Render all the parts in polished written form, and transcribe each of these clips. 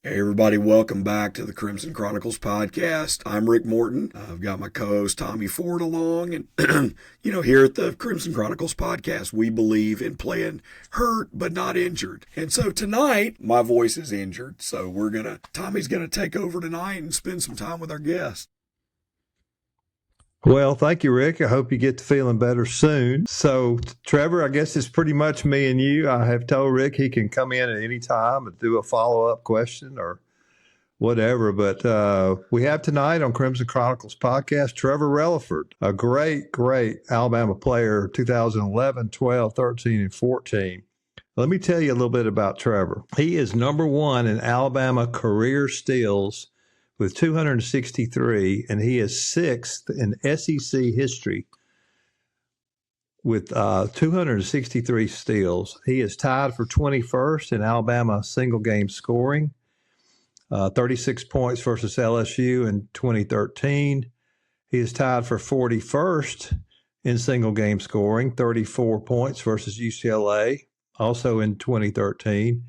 Hey everybody, welcome back to the Crimson Chronicles podcast. I'm Rick Morton. I've got my co-host Tommy Ford along, and here at the Crimson Chronicles podcast, we believe in playing hurt but not injured. And so tonight, my voice is injured, so Tommy's gonna take over tonight and spend some time with our guest. Well, thank you, Rick. I hope you get to feeling better soon. So, Trevor, I guess it's pretty much me and you. I have told Rick he can come in at any time and do a follow-up question or whatever. But we have tonight on Crimson Chronicles podcast, Trevor Releford, a great Alabama player, 2011, 12, 13, and 14. Let me tell you a little bit about Trevor. He is number one in Alabama career steals with 263, and he is sixth in SEC history with 263 steals. He is tied for 21st in Alabama single game scoring, 36 points versus LSU in 2013. He is tied for 41st in single game scoring, 34 points versus UCLA, also in 2013.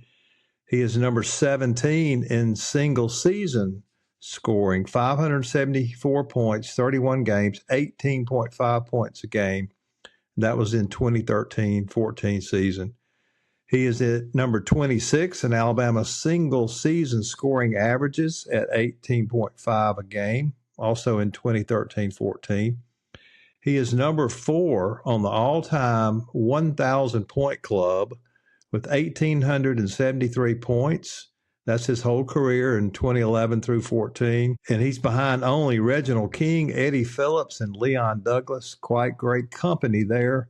He is number 17 in single season scoring, 574 points, 31 games, 18.5 points a game. That was in 2013-14 season. He is at number 26 in Alabama single season scoring averages at 18.5 a game, also in 2013-14. He is number 4 on the all-time 1,000 point club with 1,873 points. That's his whole career in 2011 through 14. And he's behind only Reginald King, Eddie Phillips, and Leon Douglas. Quite great company there.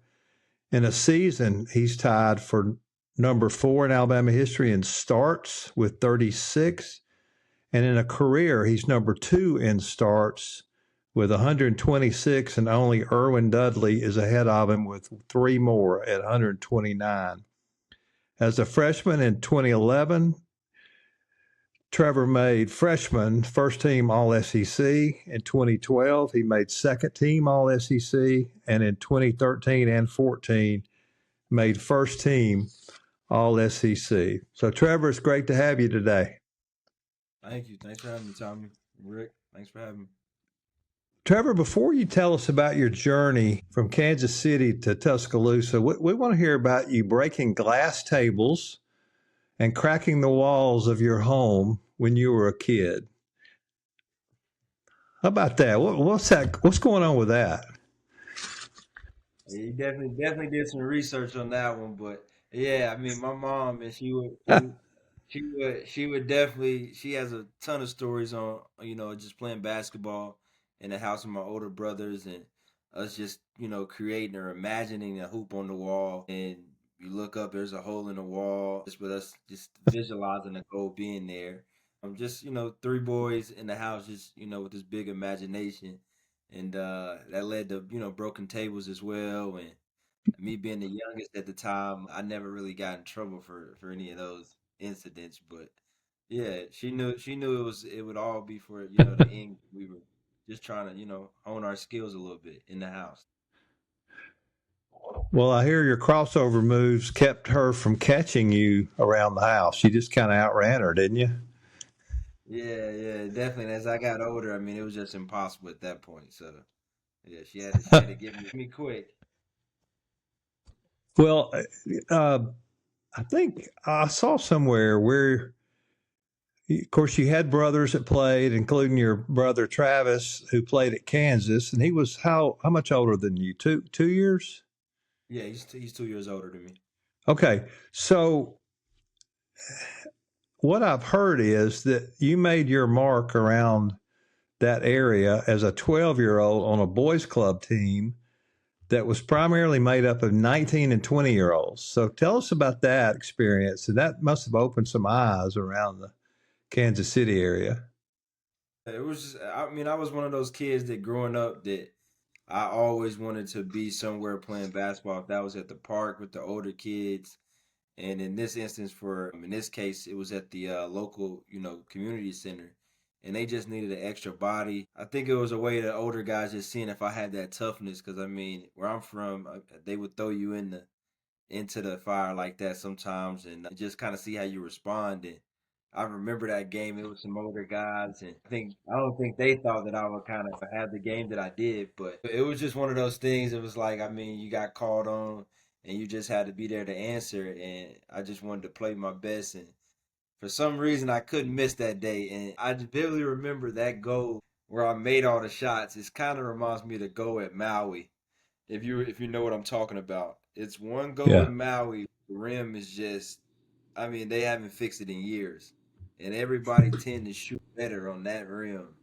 In a season, he's tied for number 4 in Alabama history in starts with 36. And in a career, he's number 2 in starts with 126, and only Irwin Dudley is ahead of him with 3 more at 129. As a freshman in 2011, Trevor made freshman first team All-SEC. In 2012, he made second team All-SEC. And in 2013 and 14, made first team All-SEC. So, Trevor, it's great to have you today. Thank you. Thanks for having me, Tommy. Rick, thanks for having me. Trevor, before you tell us about your journey from Kansas City to Tuscaloosa, we want to hear about you breaking glass tables and cracking the walls of your home when you were a kid. How about that? What's that? What's going on with that? Yeah, you definitely did some research on that one, but yeah, I mean, my mom and she would definitely, she has a ton of stories on, just playing basketball in the house with my older brothers and us just, creating or imagining a hoop on the wall, and you look up, there's a hole in the wall, just with us just visualizing the goal being there. Just, three boys in the house, just, with this big imagination. And that led to, broken tables as well. And me being the youngest at the time, I never really got in trouble for any of those incidents. But yeah, she knew it would all be for, the end. We were just trying to, hone our skills a little bit in the house. Well, I hear your crossover moves kept her from catching you around the house. You just kind of outran her, didn't you? Yeah, definitely. And as I got older, I mean, it was just impossible at that point. So yeah, she had to get me quick. Well, uh, I think I saw somewhere where, of course, you had brothers that played, including your brother Travis, who played at Kansas, and he was how much older than you? Two years? Yeah, he's 2 years older than me. Okay, so what I've heard is that you made your mark around that area as a 12-year-old on a boys club team that was primarily made up of 19 and 20-year-olds. So tell us about that experience. And that must have opened some eyes around the Kansas City area. It was just, I mean, I was one of those kids that growing up that I always wanted to be somewhere playing basketball. If that was at the park with the older kids, and in this instance, in this case, it was at the local, community center, and they just needed an extra body. I think it was a way that older guys just seeing if I had that toughness, because I mean, where I'm from, they would throw you into the fire like that sometimes, and just kind of see how you respond. And I remember that game. It was some older guys, and I don't think they thought that I would kind of have the game that I did. But it was just one of those things. It was like, I mean, you got called on, and you just had to be there to answer. And I just wanted to play my best, and for some reason, I couldn't miss that day. And I just vividly remember that goal where I made all the shots. It kind of reminds me of the goal at Maui, if you know what I'm talking about. It's one goal Yeah. in Maui. The rim is just, I mean, they haven't fixed it in years, and everybody tend to shoot better on that rim.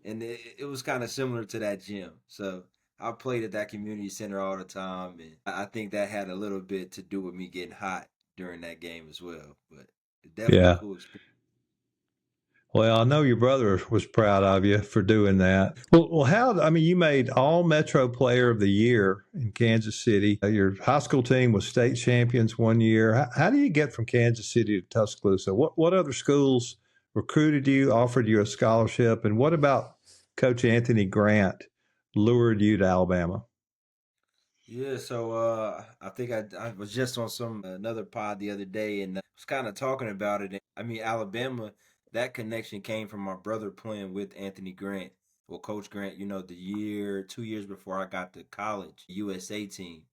And it was kind of similar to that gym. So I played at that community center all the time, and I think that had a little bit to do with me getting hot during that game as well. But definitely a Yeah. cool experience. Well, I know your brother was proud of you for doing that. Well, I mean, you made all Metro Player of the Year in Kansas City. Your high school team was state champions one year. How do you get from Kansas City to Tuscaloosa? What other schools recruited you, offered you a scholarship, and what about Coach Anthony Grant lured you to Alabama? Yeah, so I think I was just on some another pod the other day and was kind of talking about it. And, I mean, Alabama, that connection came from my brother playing with Anthony Grant. Well, Coach Grant, 2 years before I got to college, USA team.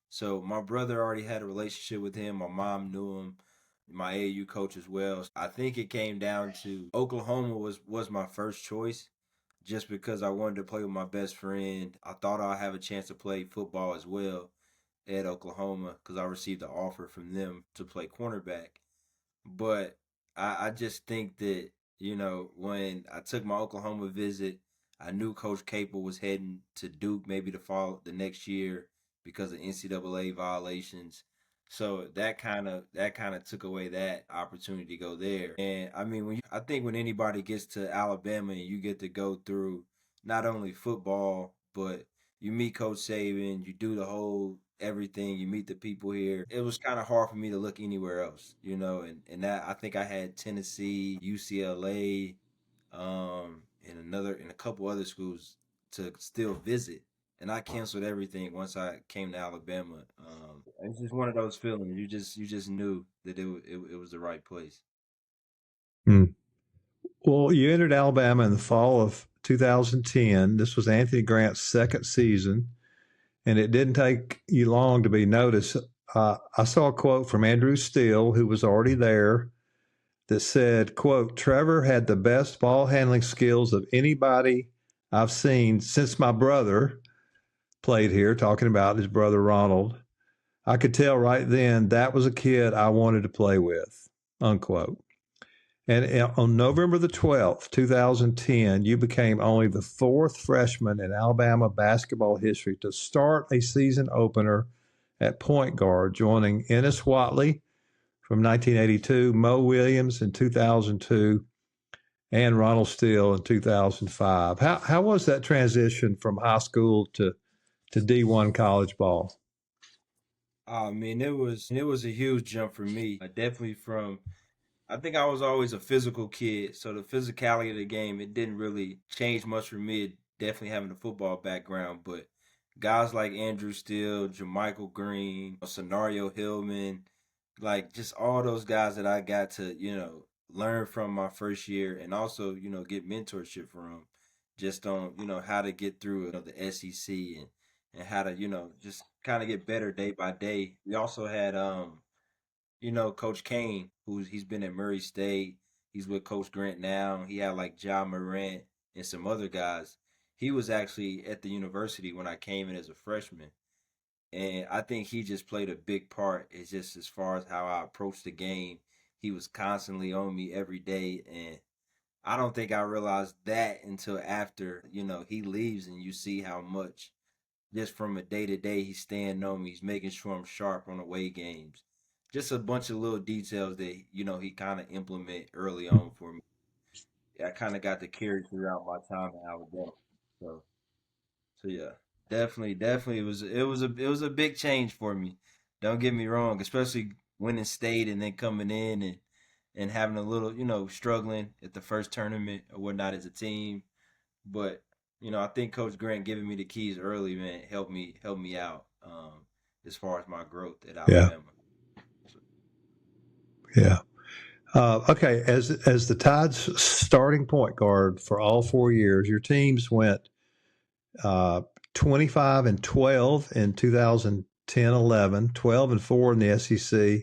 So my brother already had a relationship with him. My mom knew him, my AAU coach as well. I think it came down to Oklahoma was my first choice just because I wanted to play with my best friend. I thought I'd have a chance to play football as well at Oklahoma because I received an offer from them to play cornerback. But I just think that, when I took my Oklahoma visit, I knew Coach Capel was heading to Duke maybe the next year because of NCAA violations. So that kind of took away that opportunity to go there. And I mean, I think when anybody gets to Alabama and you get to go through not only football, but you meet Coach Saban, you do the whole everything, you meet the people here. It was kind of hard for me to look anywhere else, and that I think I had Tennessee, UCLA, and a couple other schools to still visit. And I canceled everything once I came to Alabama. It's just one of those feelings. You just knew that it was the right place. Hmm. Well, you entered Alabama in the fall of 2010. This was Anthony Grant's second season, and it didn't take you long to be noticed. I saw a quote from Andrew Steele, who was already there, that said, quote, Trevor had the best ball handling skills of anybody I've seen since my brother played here, talking about his brother Ronald. I could tell right then that was a kid I wanted to play with, unquote. And on November the 12th, 2010, you became only the fourth freshman in Alabama basketball history to start a season opener at point guard, joining Ennis Watley from 1982, Mo Williams in 2002, and Ronald Steele in 2005. How was that transition from high school to D1 college ball? I mean, it was a huge jump for me. Definitely from I think I was always a physical kid, so the physicality of the game it didn't really change much for me. Definitely having a football background, but guys like Andrew Steele, Jermichael Green, Scenario Hillman, like just all those guys that I got to learn from my first year, and also get mentorship from, just on how to get through the SEC and how to just kind of get better day by day. We also had Coach Kane, he's been at Murray State. He's with Coach Grant now. He had like John Morant and some other guys. He was actually at the university when I came in as a freshman. And I think he just played a big part. It's just as far as how I approached the game. He was constantly on me every day. And I don't think I realized that until after, he leaves and you see how much just from a day to day, he's staying on me. He's making sure I'm sharp on away games. Just a bunch of little details that he kind of implement early on for me. I kind of got to carry throughout my time in Alabama. So, so yeah, definitely, it was a big change for me. Don't get me wrong, especially winning state and then coming in and having a little, struggling at the first tournament or whatnot as a team. But I think Coach Grant giving me the keys early, man, helped me out as far as my growth at Yeah, Alabama. So, yeah. Okay, as the Tide's starting point guard for all 4 years, your teams went 25-12 in 2010-11, 12-4 in the SEC,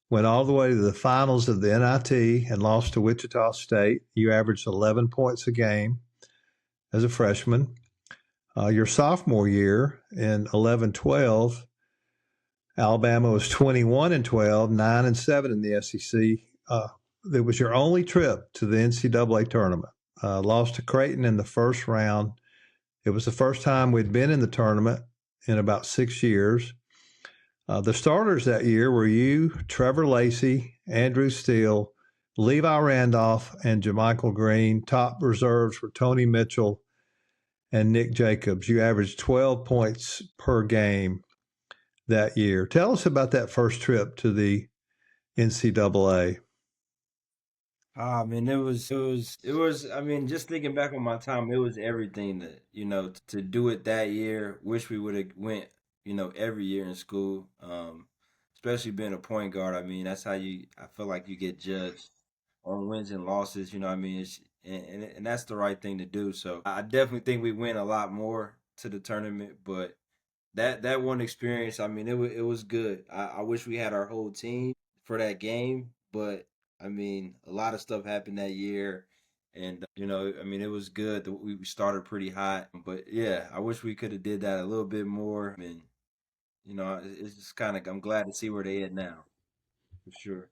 went all the way to the finals of the NIT and lost to Wichita State. You averaged 11 points a game as a freshman. Your sophomore year in 11-12, Alabama was 21-12, 9-7 in the SEC. It was your only trip to the NCAA tournament. Lost to Creighton in the first round. It was the first time we'd been in the tournament in about 6 years. The starters that year were you, Trevor Lacey, Andrew Steele, Levi Randolph, and JaMychal Green. Top reserves were Tony Mitchell and Nick Jacobs. You averaged 12 points per game that year. Tell us about that first trip to the NCAA. I mean, it was. I mean, just thinking back on my time, it was everything that to do it that year. Wish we would have went, every year in school. Especially being a point guard. I mean, that's how I feel like you get judged on wins and losses. You know what I mean? And that's the right thing to do. So I definitely think we went a lot more to the tournament, but that one experience, I mean, it was good. I wish we had our whole team for that game, but I mean, a lot of stuff happened that year, and I mean, it was good that we started pretty hot, but yeah, I wish we could have did that a little bit more. I mean, it's just kind of I'm glad to see where they at now, for sure.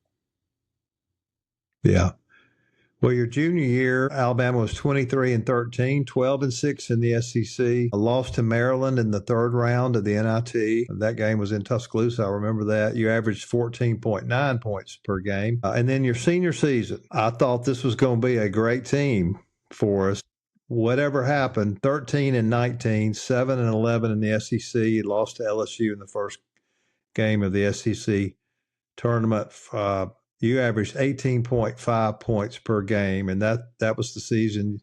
Yeah. Well, your junior year, Alabama was 23-13, 12-6 in the SEC. A loss to Maryland in the third round of the NIT. That game was in Tuscaloosa. I remember that. You averaged 14.9 points per game. And then your senior season, I thought this was going to be a great team for us. Whatever happened, 13-19, 7-11 in the SEC. You lost to LSU in the first game of the SEC tournament. You averaged 18.5 points per game, and that was the season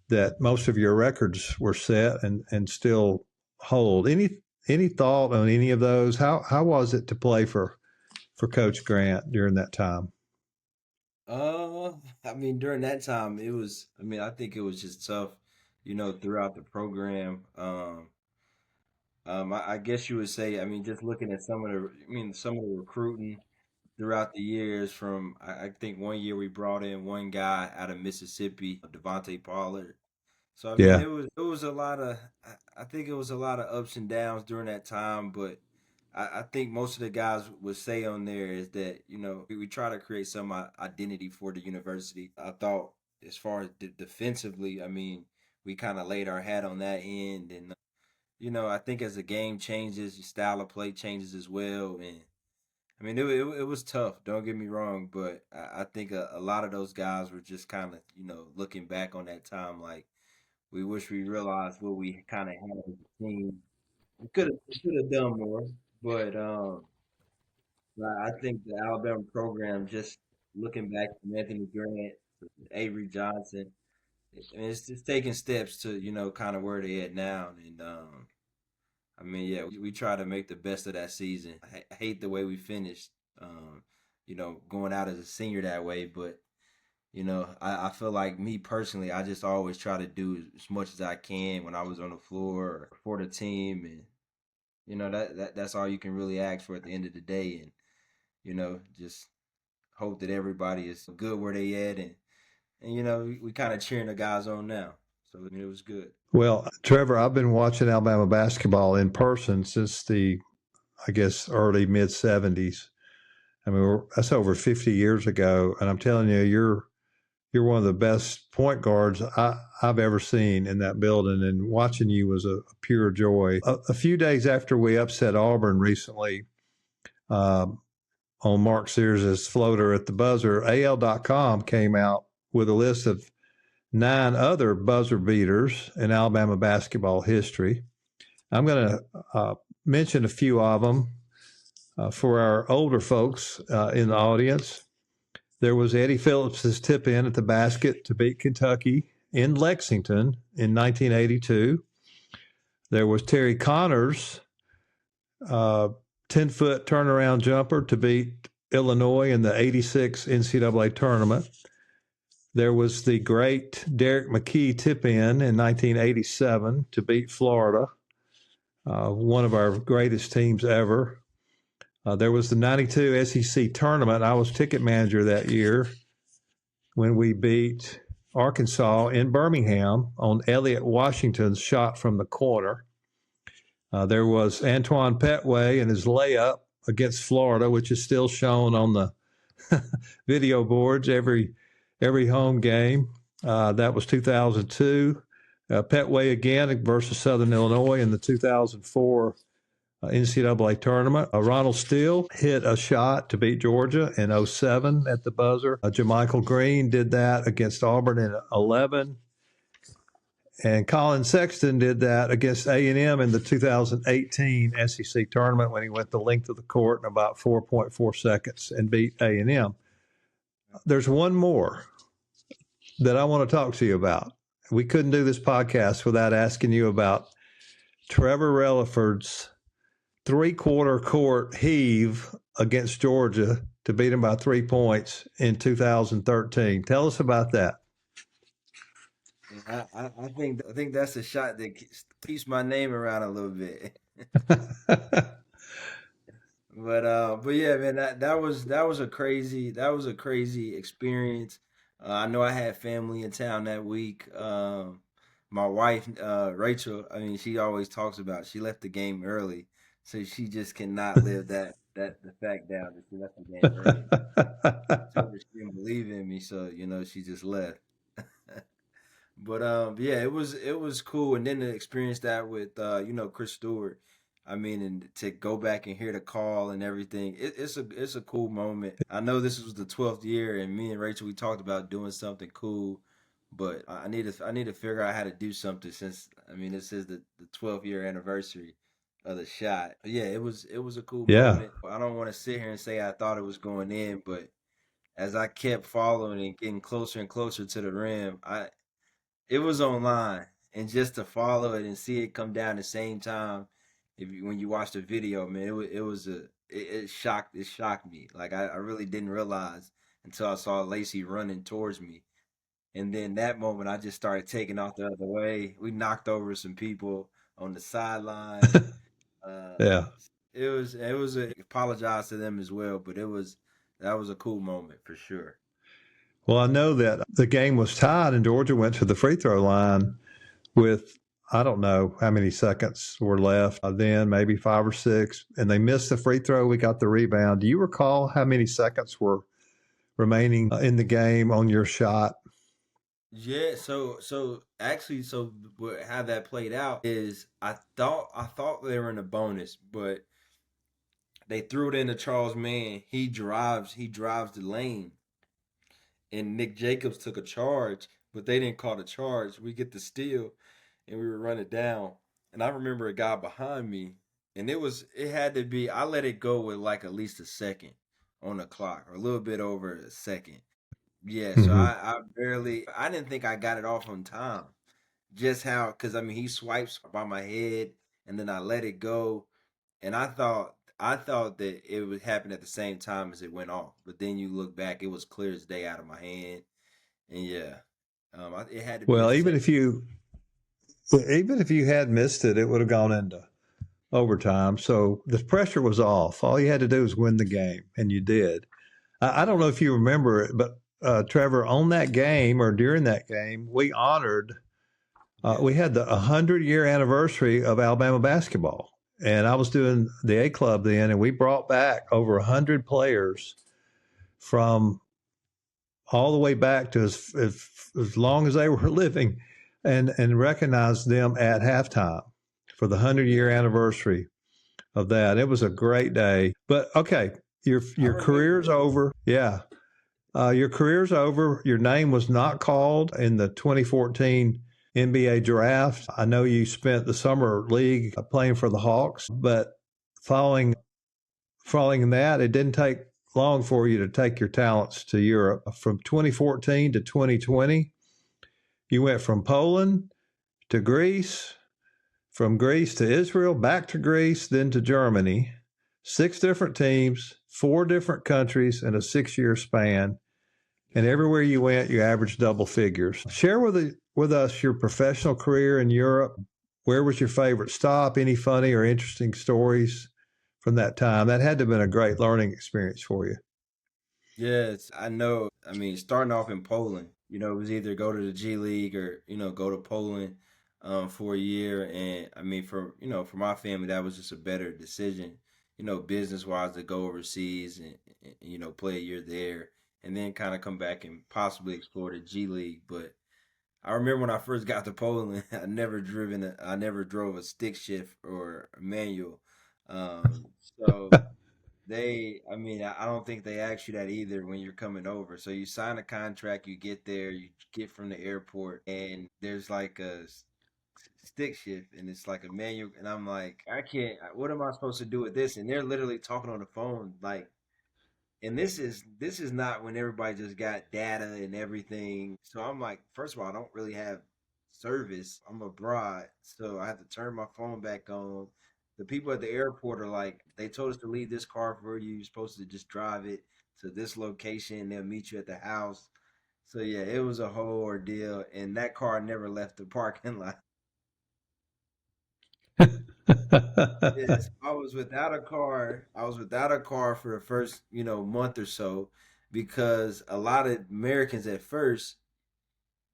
that most of your records were set and still hold. Any thought on any of those? How was it to play for Coach Grant during that time? I mean, during that time, it was. I mean, I think it was just tough, throughout the program. I guess you would say. I mean, just looking at some of the recruiting throughout the years. From I think one year we brought in one guy out of Mississippi, Devontae Pollard. So I mean, Yeah. it was a lot of. I think it was a lot of ups and downs during that time, but I think most of the guys would say on there is that we try to create some identity for the university. I thought as far as defensively, I mean, we kind of laid our hat on that end, and I think as the game changes, your style of play changes as well, and I mean, it was tough. Don't get me wrong, but I think a lot of those guys were just kind of looking back on that time like we wish we realized what we kind of had as a team. We could have done more, but I think the Alabama program, just looking back from Anthony Grant, to Avery Johnson, it's just taking steps to kind of where they at now, and I mean, yeah, we try to make the best of that season. I hate the way we finished, going out as a senior that way. But I feel like me personally, I just always try to do as much as I can when I was on the floor or for the team, and that's all you can really ask for at the end of the day, and just hope that everybody is good where they at, and we kind of cheering the guys on now. So I mean, it was good. Well, Trevor, I've been watching Alabama basketball in person since the, I guess, early mid 70s. I mean, that's over 50 years ago, and I'm telling you, you're one of the best point guards I've ever seen in that building, and watching you was a pure joy. A few days after we upset Auburn recently on Mark Sears' floater at the buzzer, AL.com came out with a list of 9 other buzzer beaters in Alabama basketball history. I'm going to mention a few of them for our older folks in the audience. There was Eddie Phillips's tip in at the basket to beat Kentucky in Lexington in 1982. There was Terry Connor's 10-foot turnaround jumper to beat Illinois in the 86 NCAA tournament. There was the great Derek McKee tip-in 1987 to beat Florida, one of our greatest teams ever. There was the 92 SEC tournament. I was ticket manager that year when we beat Arkansas in Birmingham on Elliott Washington's shot from the corner. There was Antoine Petway and his layup against Florida, which is still shown on the video boards every home game. That was 2002. Petway again versus Southern Illinois in the 2004 NCAA tournament. Ronald Steele hit a shot to beat Georgia in 2007 at the buzzer. Jermichael Green did that against Auburn in 2011. And Colin Sexton did that against A&M in the 2018 SEC tournament when he went the length of the court in about 4.4 seconds and beat A&M. There's one more that I want to talk to you about. We couldn't do this podcast without asking you about Trevor Releford's three-quarter court heave against Georgia to beat him by 3 points in 2013. Tell us about that. I think that's a shot that keeps my name around a little bit. But yeah, man, that was a crazy experience. I know I had family in town that week. My wife, Rachel, I mean, she always talks about she left the game early, so she just cannot live the fact down that she left the game early. I told her she didn't believe in me, so she just left. But yeah, it was cool, and then to experience that with Chris Stewart. I mean, and to go back and hear the call and everything, it's a cool moment. I know this was the 12th year, and me and Rachel we talked about doing something cool, but I need to figure out how to do something since this is the 12th year anniversary of the shot. But yeah, it was a cool moment. I don't want to sit here and say I thought it was going in, but as I kept following and getting closer and closer to the rim, it was online, and just to follow it and see it come down the same time, when you watch the video, man, it shocked me. Like I really didn't realize until I saw Lacey running towards me, and then that moment I just started taking off the other way. We knocked over some people on the sideline. Yeah. It was apologize to them as well, but that was a cool moment for sure. Well, I know that the game was tied and Georgia went to the free throw line with, I don't know how many seconds were left then, maybe 5 or 6, and they missed the free throw. We got the rebound. Do you recall how many seconds were remaining in the game on your shot? Yeah, so how that played out is I thought they were in a bonus, but they threw it into Charles Mann. He drives the lane. And Nick Jacobs took a charge, but they didn't call the charge. We get the steal, and we were running down. And I remember a guy behind me, and it had to be. I let it go with like at least a second on the clock, or a little bit over a second. Yeah, so I didn't think I got it off on time. Just how, because he swipes by my head, and then I let it go, and I thought that it would happen at the same time as it went off, but then you look back, it was clear as day out of my hand, and yeah, it had to be. Well, even if you had missed it, it would have gone into overtime. So the pressure was off. All you had to do was win the game, and you did. I don't know if you remember it, but Trevor, on that game or during that game, we honored. We had the 100-year anniversary of Alabama basketball. And I was doing the A Club then, and we brought back over 100 players from all the way back to as long as they were living, and recognized them at halftime for the 100-year anniversary of that. It was a great day. But okay, your career's over. Yeah, your career's over. Your name was not called in the 2014 NBA draft. I know you spent the summer league playing for the Hawks, but following that, it didn't take long for you to take your talents to Europe. From 2014 to 2020, you went from Poland to Greece, from Greece to Israel, back to Greece, then to Germany. 6 different teams, 4 different countries in a 6-year span, and everywhere you went, you averaged double figures. Share with us your professional career in Europe. Where was your favorite stop? Any funny or interesting stories from that time? That had to have been a great learning experience for you. Yes, I know. I mean, starting off in Poland, it was either go to the G League or, go to Poland for a year. And I mean, for my family, that was just a better decision, business wise to go overseas and, play a year there and then kind of come back and possibly explore the G League. But I remember when I first got to Poland, I never drove a stick shift or a manual. So I mean, I don't think they ask you that either when you're coming over. So you sign a contract, you get there, you get from the airport, and there's like a stick shift, and it's like a manual. And I'm like, I can't, what am I supposed to do with this? And they're literally talking on the phone, like, and this is not when everybody just got data and everything. So I'm like, first of all, I don't really have service. I'm abroad, so I have to turn my phone back on. The people at the airport are like, they told us to leave this car for you. You're supposed to just drive it to this location. They'll meet you at the house. So yeah, it was a whole ordeal, and that car never left the parking lot. Yes, I was without a car. I was without a car for the first, month or so because a lot of Americans at first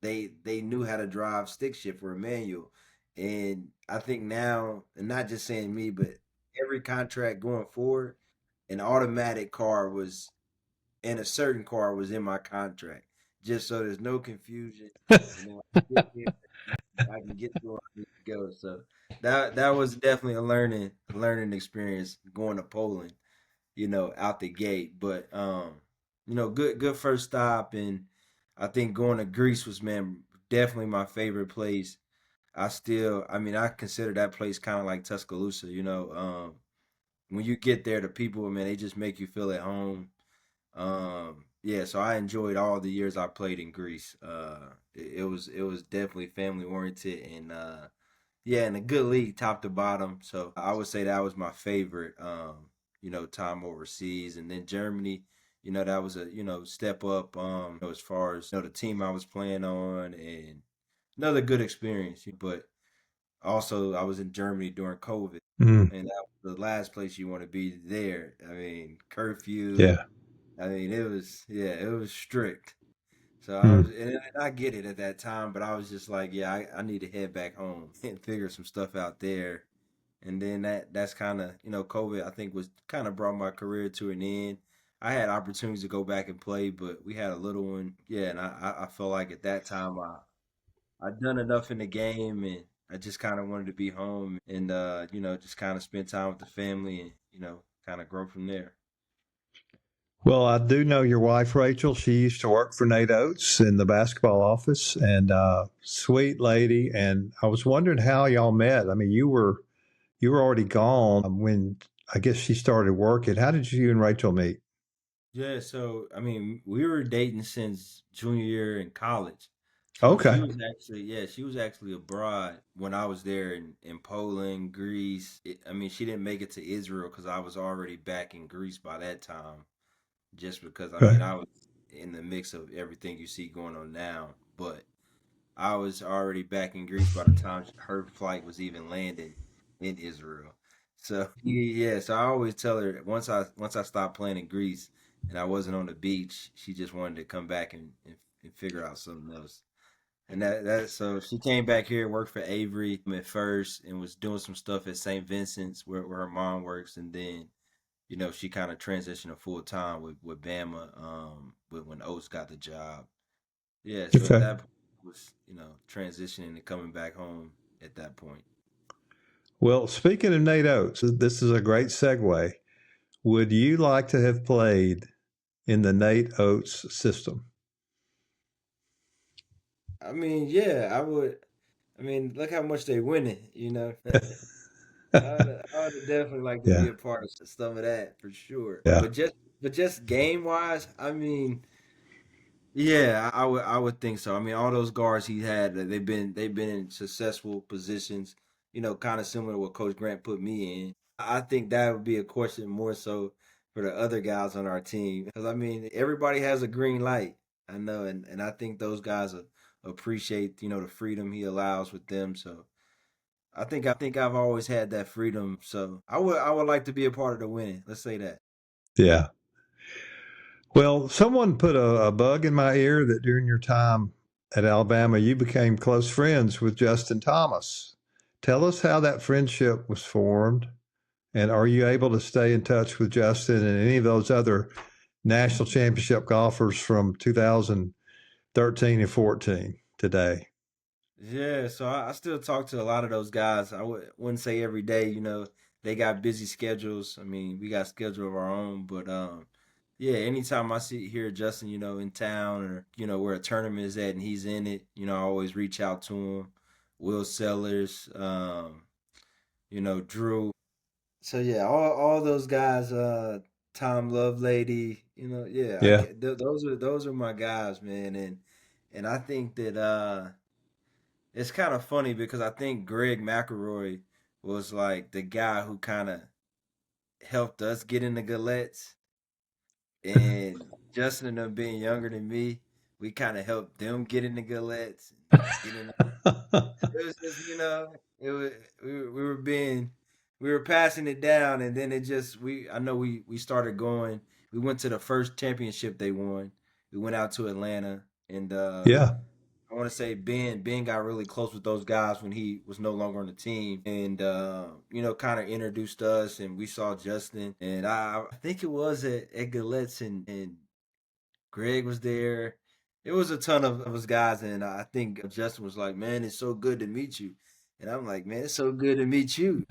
they knew how to drive stick shift or a manual. And I think now, and not just saying me, but every contract going forward, an automatic car was and a certain car was in my contract. Just so there's no confusion. And then when I get there, I can get to where I need to go. So that was definitely a learning experience going to Poland, out the gate. But good first stop, and I think going to Greece was, man, definitely my favorite place. I mean, I consider that place kind of like Tuscaloosa. When you get there, the people, man, they just make you feel at home. Yeah, so I enjoyed all the years I played in Greece. It was definitely family oriented and yeah, and a good league top to bottom. So I would say that was my favorite time overseas. And then Germany, that was a, step up as far as, the team I was playing on and another good experience. But also I was in Germany during COVID Mm, and that was the last place you want to be there. I mean, curfew. yeah. I mean, it was strict. So Mm. and I get it at that time, but I was just like, yeah, I need to head back home and figure some stuff out there. And then that's kind of, COVID, I think was kind of brought my career to an end. I had opportunities to go back and play, but we had a little one. Yeah, and I felt like at that time I'd done enough in the game and I just kind of wanted to be home and just kind of spend time with the family and, kind of grow from there. Well, I do know your wife, Rachel. She used to work for Nate Oates in the basketball office, and sweet lady. And I was wondering how y'all met. I mean, you were already gone when I guess she started working. How did you and Rachel meet? Yeah, so I mean, we were dating since junior year in college. So she Okay. was actually, yeah, she was actually abroad when I was there in Poland, Greece. I mean, she didn't make it to Israel because I was already back in Greece by that time. Just because, I Okay. mean, I was in the mix of everything you see going on now. But I was already back in Greece by the time her flight was even landing in Israel. So yeah, so I always tell her once I stopped playing in Greece and I wasn't on the beach, she just wanted to come back and figure out something else. And that so she came back here, worked for Avery at first, and was doing some stuff at St. Vincent's where her mom works, and then she kind of transitioned to full time with Bama when Oates got the job. Yeah, so at Okay. that point, I was, transitioning and coming back home at that point. Well, speaking of Nate Oates, this is a great segue. Would you like to have played in the Nate Oates system? I mean, yeah, I would. I mean, look how much they winning. I would definitely like to be Yeah. a part of some of that for sure. Yeah. But just game wise, I mean, yeah, I would think so. I mean, all those guards he had, they've been in successful positions, kind of similar to what Coach Grant put me in. I think that would be a question more so for the other guys on our team. Because I mean, everybody has a green light. I know, and I think those guys appreciate the freedom he allows with them. So I think I've always had that freedom. So I would like to be a part of the winning. Let's say that. Yeah. Well, someone put a bug in my ear that during your time at Alabama, you became close friends with Justin Thomas. Tell us how that friendship was formed, and are you able to stay in touch with Justin and any of those other national championship golfers from 2013 and 14 today? Yeah, so I still talk to a lot of those guys. I wouldn't say every day, they got busy schedules. I mean, we got schedule of our own, but yeah, anytime I see hear Justin, in town or where a tournament is at and he's in it, I always reach out to him. Will Sellers, Drew. So yeah, all those guys, Tom Lovelady, yeah, Yeah. those are my guys, man, and I think that it's kind of funny because I think Greg McElroy was like the guy who kind of helped us get into Gillettes, and Justin and them being younger than me, we kind of helped them get into Gillettes and get in. It was just it was we were passing it down, and then it just I know we started going. We went to the first championship they won. We went out to Atlanta, and Yeah. I want to say Ben got really close with those guys when he was no longer on the team, and kind of introduced us, and we saw Justin, and I think it was at Gillettes, and Greg was there. It was a ton of us guys, and I think Justin was like, "Man, it's so good to meet you," and I'm like, "Man, it's so good to meet you.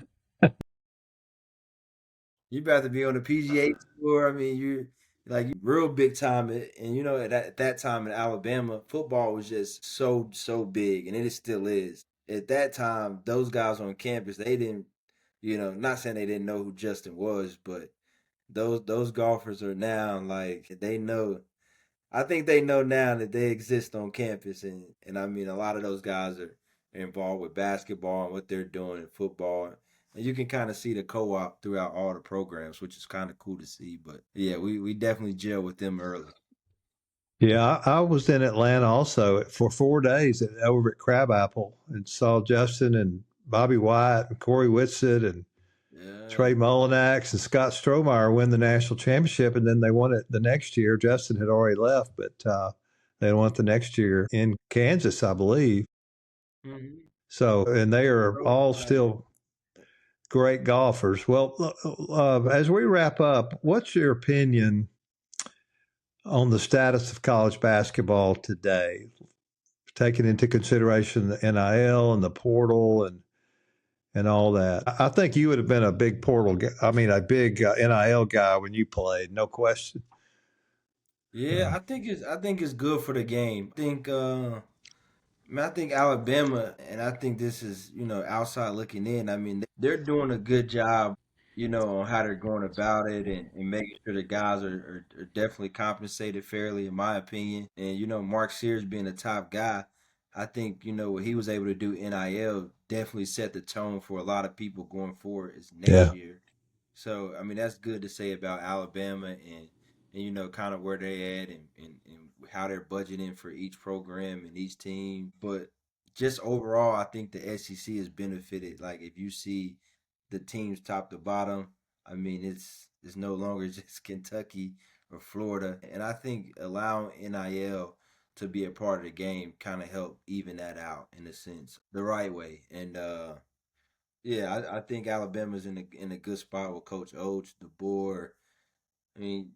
You about to be on the PGA tour. I mean, you're like you real big time, and at that time in Alabama, football was just so big, and it still is. At that time, those guys on campus, they didn't, not saying they didn't know who Justin was, but those golfers are now like they know. I think they know now that they exist on campus, and I mean a lot of those guys are involved with basketball and what they're doing in football, and you can kind of see the co-op throughout all the programs, which is kind of cool to see. But yeah, we definitely gel with them early. Yeah, I was in Atlanta also for 4 days over at Crabapple and saw Justin and Bobby White and Corey Whitsitt and Yeah. Trey Mullinax and Scott Strohmeyer win the national championship, and then they won it the next year. Justin had already left, but they won it the next year in Kansas, I believe. Hmm. So, and they are all still great golfers. Well, as we wrap up, what's your opinion on the status of college basketball today, taking into consideration the NIL and the portal and all that? I think you would have been a big portal, I mean, a big NIL guy when you played, no question. Yeah, I think it's good for the game. I think Alabama, and I think this is, outside looking in. I mean, they're doing a good job, on how they're going about it and making sure the guys are definitely compensated fairly, in my opinion. And, Mark Sears being a top guy, I think, what he was able to do NIL definitely set the tone for a lot of people going forward is next Yeah. year. So, I mean, that's good to say about Alabama and kind of where they at and how they're budgeting for each program and each team. But just overall, I think the SEC has benefited. Like if you see the teams top to bottom, I mean it's no longer just Kentucky or Florida. And I think allowing NIL to be a part of the game kind of help even that out in a sense, the right way. And yeah, I think Alabama's in a good spot with Coach Oates, the board. I mean,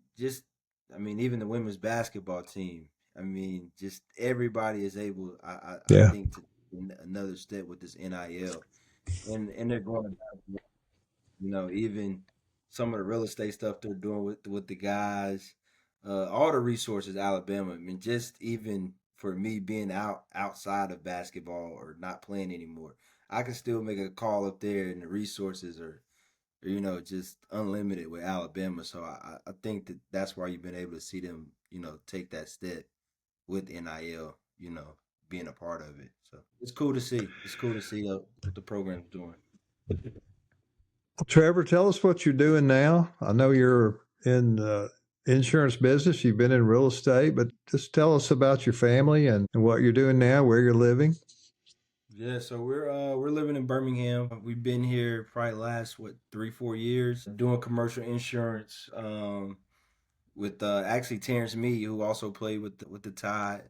even the women's basketball team. I mean, just everybody is able. I Yeah. think to another step with this NIL, and they're going about, even some of the real estate stuff they're doing with the guys, all the resources Alabama. I mean, just even for me being outside of basketball or not playing anymore, I can still make a call up there, and the resources are just unlimited with Alabama. So I think that's why you've been able to see them, take that step with NIL, being a part of it. So it's cool to see. It's cool to see what the program's doing. Trevor, tell us what you're doing now. I know you're in insurance business. You've been in real estate, but just tell us about your family and what you're doing now, where you're living. Yeah, so we're living in Birmingham. We've been here probably last 3-4 years doing commercial insurance with actually Terrence Mead, who also played with the Tide.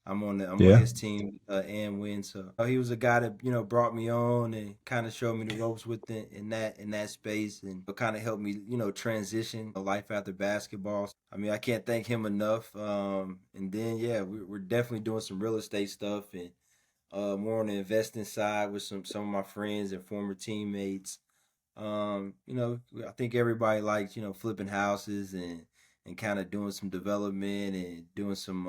I'm on Yeah. his team and win. So he was a guy that brought me on and kind of showed me the ropes in that space and kind of helped me transition a life after basketball. I mean, I can't thank him enough. And then yeah, we're definitely doing some real estate stuff and more on the investing side with some of my friends and former teammates. I think everybody likes, flipping houses and kind of doing some development and doing some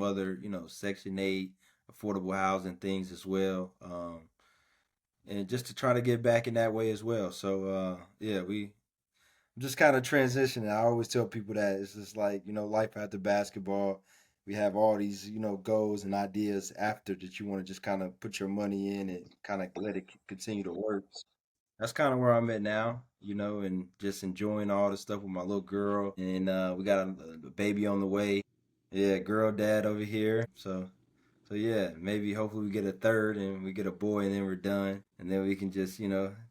other, Section 8 affordable housing things as well. And just to try to get back in that way as well. So yeah, we just kind of transitioning. I always tell people that it's just like, life after basketball. We have all these, goals and ideas after that you want to just kind of put your money in and kind of let it continue to work. That's kind of where I'm at now, and just enjoying all the stuff with my little girl. And we got a baby on the way. Yeah, girl dad over here. So yeah, maybe hopefully we get a third and we get a boy and then we're done. And then we can just,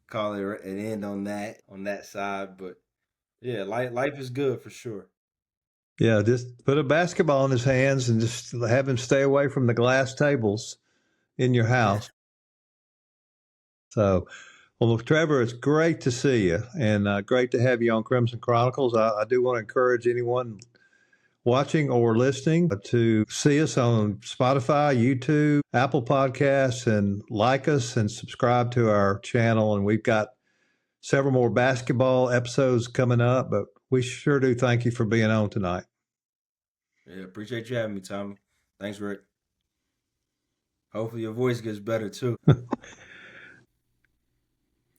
call it an end on that side. But yeah, life is good for sure. Yeah, just put a basketball in his hands and just have him stay away from the glass tables in your house. So, well, Trevor, it's great to see you and great to have you on Crimson Chronicles. I do want to encourage anyone watching or listening to see us on Spotify, YouTube, Apple Podcasts, and like us and subscribe to our channel. And we've got several more basketball episodes coming up, but we sure do thank you for being on tonight. Yeah, appreciate you having me, Tommy. Thanks, Rick. Hopefully your voice gets better too.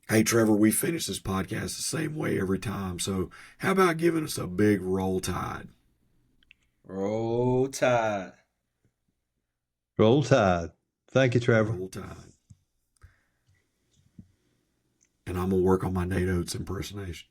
Hey, Trevor, we finish this podcast the same way every time. So how about giving us a big roll tide? Roll Tide. Roll Tide. Thank you, Trevor. Roll tide. And I'm going to work on my Nate Oates impersonation.